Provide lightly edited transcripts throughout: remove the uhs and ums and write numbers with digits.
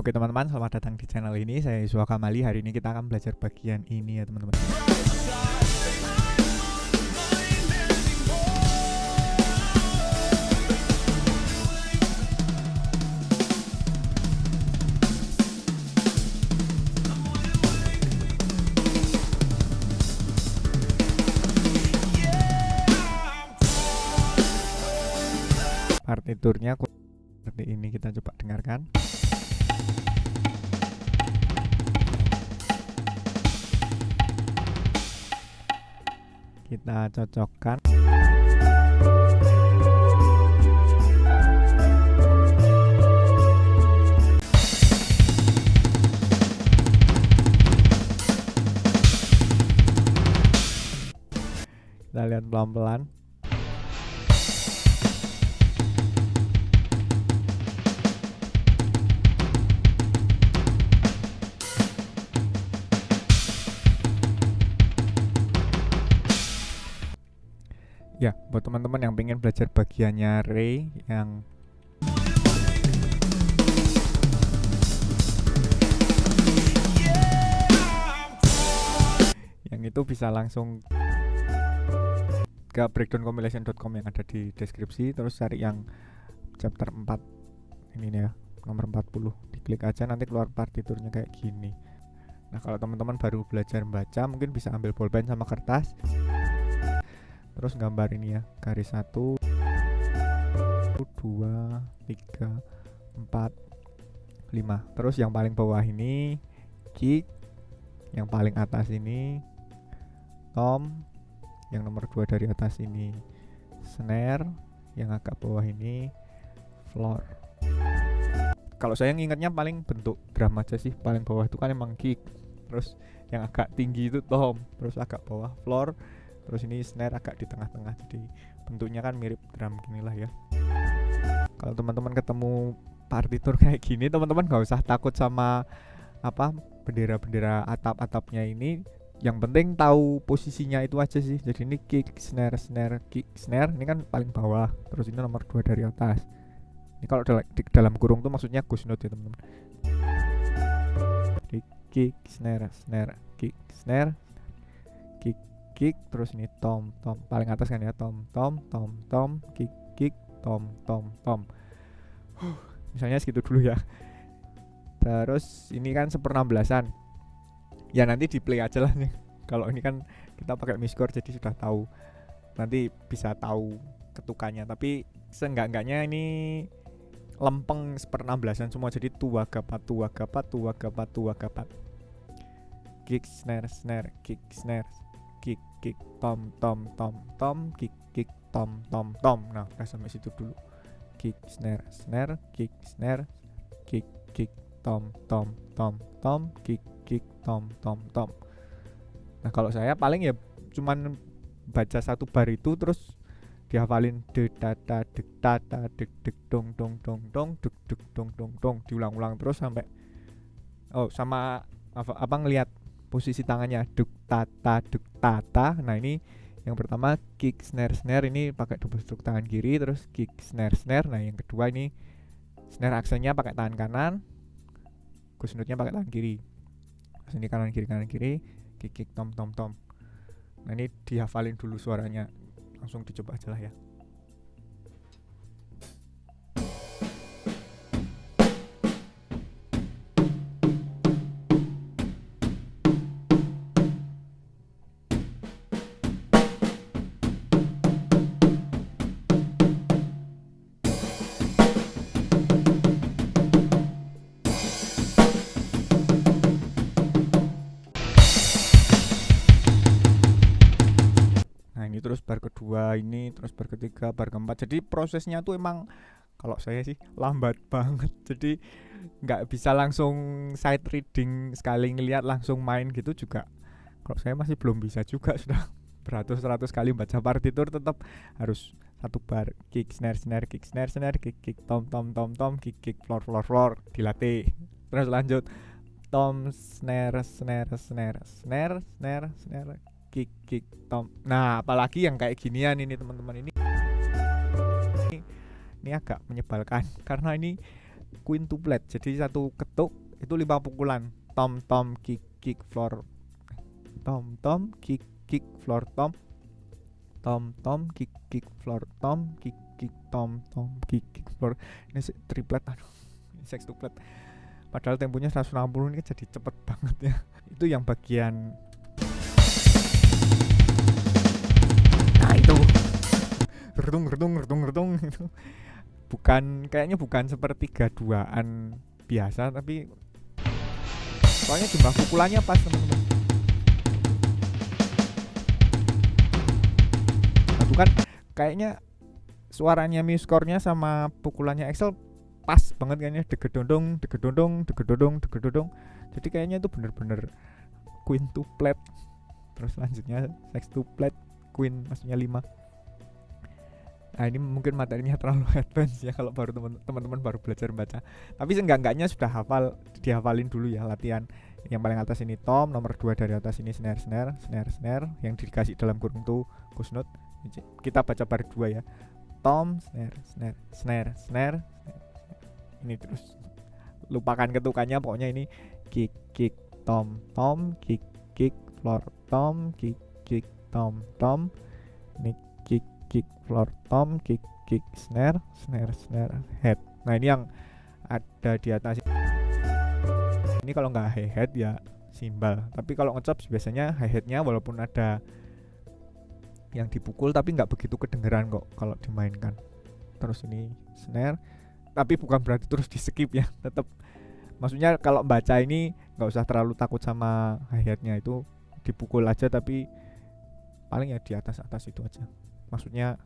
Oke teman-teman, selamat datang di channel ini. Saya Yuswa Kamali. Hari ini kita akan belajar bagian ini ya teman-teman. Partiturnya seperti ini, kita coba dengarkan. Kita cocokkan. Kita lihat pelan-pelan. Ya, buat teman-teman yang pengen belajar bagiannya Re yang itu bisa langsung ke breakdowncompilation.com yang ada di deskripsi, terus cari yang chapter 4 ini nih ya, nomor 40. Diklik aja, nanti keluar partiturnya kayak gini. Nah, kalau teman-teman baru belajar baca, mungkin bisa ambil bolpen sama kertas, terus gambar ini ya, garis 1 2 3 4 5. Terus yang paling bawah ini kick, yang paling atas ini tom, yang nomor 2 dari atas ini snare, yang agak bawah ini floor. Kalau saya ngingetnya paling bentuk drum aja sih. Paling bawah itu kan emang kick, terus yang agak tinggi itu tom, terus agak bawah floor, terus ini snare agak di tengah-tengah. Jadi bentuknya kan mirip drum ginilah ya. Kalau teman-teman ketemu partitur kayak gini, teman-teman gak usah takut sama bendera-bendera atap-atapnya ini. Yang penting tahu posisinya itu aja sih. Jadi ini kick, snare, snare, kick, snare. Ini kan paling bawah. Terus ini nomor 2 dari atas. Ini kalau dalam kurung tuh maksudnya ghost note ya teman-teman. Kick, snare, snare, kick, snare, kick, kick. Terus ini tom, tom. Paling atas kan ya, tom, tom, tom, tom, kick, kick, tom, tom, tom. Misalnya segitu dulu ya. Terus ini kan 1/16an. Ya nanti di play aja lah nih. Kalau ini kan kita pakai MISCOR jadi sudah tahu. Nanti bisa tahu ketukannya. Tapi seenggak-enggaknya ini lempeng 1/16an semua. Jadi tua gapat, tua gapat, tua gapat, tua gapat. Kick, snare, snare, kick, snare, kick, kick, tom, tom, tom, tom, kick, kick, tom, tom, tom. Nah, udah sampai situ dulu. Kick, snare, snare, kick, snare, kick, kick, tom, tom, tom, tom, kick, kick, tom, tom, tom. Nah, kalau saya paling ya cuman baca satu bar itu terus dihafalin dek data dek data dek dek dong dong dong dong dek dek dong dong dong, diulang-ulang terus sampai sama ngelihat posisi tangannya dek tata. Nah, ini yang pertama kick snare snare, ini pakai double stroke tangan kiri, terus kick snare snare. Nah, yang kedua ini snare aksennya pakai tangan kanan, ghost note-nya pakai tangan kiri. Terus ini kanan kiri, kick kick tom tom tom. Nah, ini dihafalin dulu suaranya. Langsung dicoba aja lah ya. Nah, ini terus bar kedua ini, terus bar ketiga, bar keempat. Jadi prosesnya tuh emang kalau saya sih lambat banget. Jadi nggak bisa langsung sight reading sekali ngelihat langsung main gitu juga. Kalau saya masih belum bisa juga, sudah beratus-ratus kali baca partitur tetap harus satu bar kick snare snare kick snare snare kick kick tom tom tom tom kick kick floor floor floor, dilatih. Terus lanjut tom snare snare snare snare snare snare kick kick tom. Nah, apalagi yang kayak ginian ini teman-teman, ini agak menyebalkan karena ini quintuplet. Jadi satu ketuk itu 5 pukulan. Tom tom kick kick floor. Tom tom kick kick floor tom. Tom tom kick kick floor tom kick kick tom tom kick kick floor. Ini triplet, aduh, sextuplet. Padahal temponya 160 ini jadi cepet banget ya. Itu yang bagian. Nah itu redung itu. Kayaknya bukan sepertiga duaan biasa, tapi soalnya jumlah pukulannya pas teman-teman. Nah, bukan kayaknya suaranya Muscore-nya sama pukulannya Axel pas banget kayaknya, degedondong. Jadi kayaknya itu bener-bener quintuplet. Terus selanjutnya sextuplet, queen maksudnya 5. Nah ini mungkin materinya terlalu advance ya kalau baru teman-teman baru belajar baca. Tapi seenggak-enggaknya sudah dihafalin dulu ya latihan. Yang paling atas ini tom, nomor 2 dari atas ini snare yang dikasih dalam kurung tuh kusnut. Kita baca bar 2 ya. Tom, snare. Ini terus lupakan ketukannya, pokoknya ini kick kick tom kick kick floor tom kick kick tom ini kick floor tom kick snare head. Nah ini yang ada di atas ini kalau nggak hi hat ya simbal, tapi kalau ngechops biasanya hi hatnya walaupun ada yang dipukul tapi nggak begitu kedengeran kok kalau dimainkan. Terus ini snare, tapi bukan berarti terus di skip ya, tetap maksudnya kalau baca ini nggak usah terlalu takut sama hi hatnya, itu dipukul aja tapi paling ya di atas itu aja. Maksudnya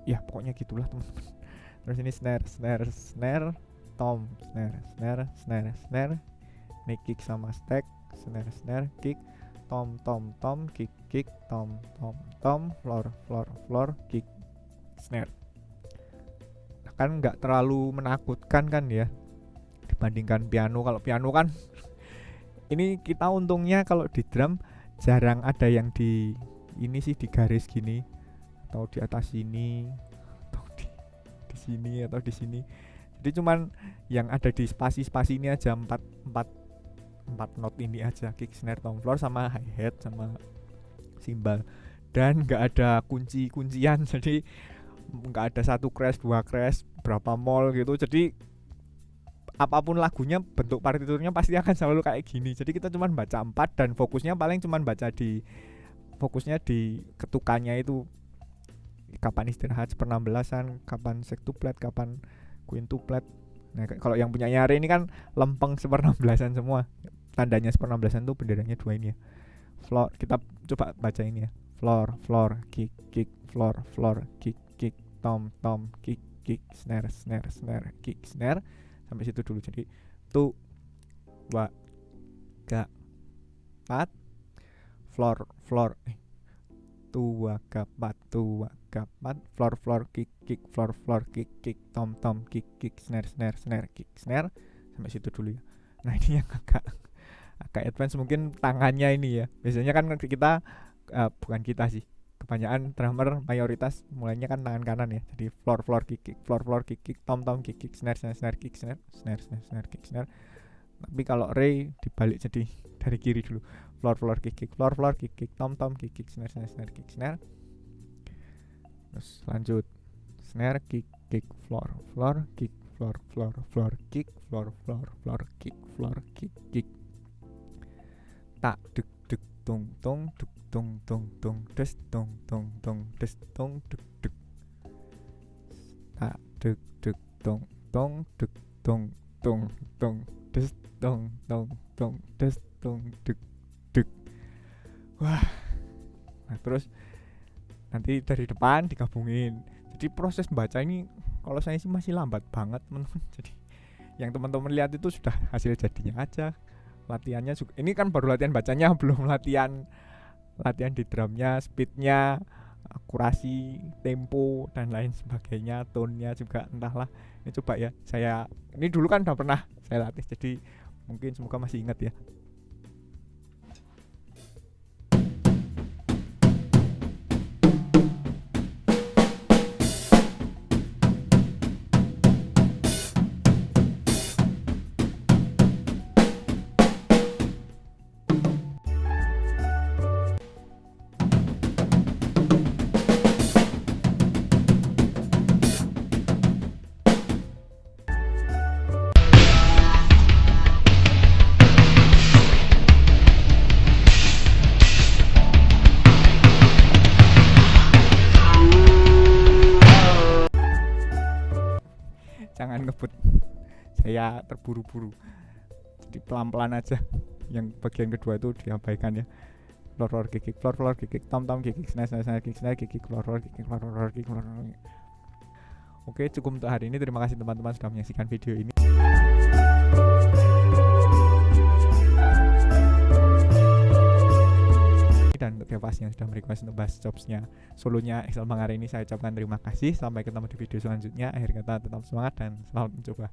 ya pokoknya gitulah teman-teman. Terus ini snare tom snare ini kick sama stack, snare kick tom kick tom floor kick snare. Kan nggak terlalu menakutkan kan ya dibandingkan piano. Kalau piano kan ini kita untungnya kalau di drum jarang ada yang di ini sih, di garis gini atau di atas sini atau di sini atau di sini. Jadi cuman yang ada di spasi ini aja, 4 not ini aja, kick snare tom floor sama hi hat sama simbal, dan nggak ada kuncian. Jadi nggak ada 1 crash 2 crash berapa mol gitu. Jadi apapun lagunya bentuk partiturnya pasti akan selalu kayak gini. Jadi kita cuman baca 4 dan fokusnya paling cuman baca di ketukannya itu, kapan istirahat 16an, kapan sextuplet, kapan quintuplet. Nah kalau yang punya Yare ini kan lempeng 16an semua, tandanya 16an tuh benderanya 2 ini ya. Floor, kita coba baca ini ya, floor kick floor kick tom kick snare kick snare, sampai situ dulu. Jadi 2 3 4 floor 2 4 floor kick floor kick tom kick snare kick snare, sampai situ dulu ya. Nah ini yang agak advance mungkin tangannya ini ya. Biasanya kan kita bukan kita sih, kebanyakan drummer mayoritas mulainya kan tangan kanan ya. Jadi floor kick tom kick snare kick snare kick snare. Tapi kalau Ray dibalik, jadi dari kiri dulu, floor kick tom kick snare kick snare. Terus lanjut snare kick floor kick floor kick tak duk tung des tung duk tak duk tung des des duk. Wah. Nah, terus nanti dari depan digabungin. Jadi proses membaca ini kalau saya sih masih lambat banget teman-teman. Jadi yang teman-teman lihat itu sudah hasil jadinya aja. Latihannya juga, ini kan baru latihan bacanya, belum latihan di drumnya, speednya, akurasi, tempo dan lain sebagainya, tone-nya juga entahlah. Ini coba ya, saya ini dulu kan udah pernah saya latih, jadi mungkin semoga masih ingat ya. jangan ngebut. Saya terburu-buru. Jadi pelan-pelan aja. Yang bagian kedua itu diabaikan ya. Floor kick, floor kick, tom kick, snare kick, floor kick. Oke, cukup untuk hari ini. Terima kasih teman-teman sudah menyaksikan video ini. Dan untuk Kevas yang sudah merequest untuk bahas jobsnya solonya Excel Mangare ini, saya ucapkan terima kasih. Sampai ketemu di video selanjutnya. Akhir kata, tetap semangat dan selamat mencoba.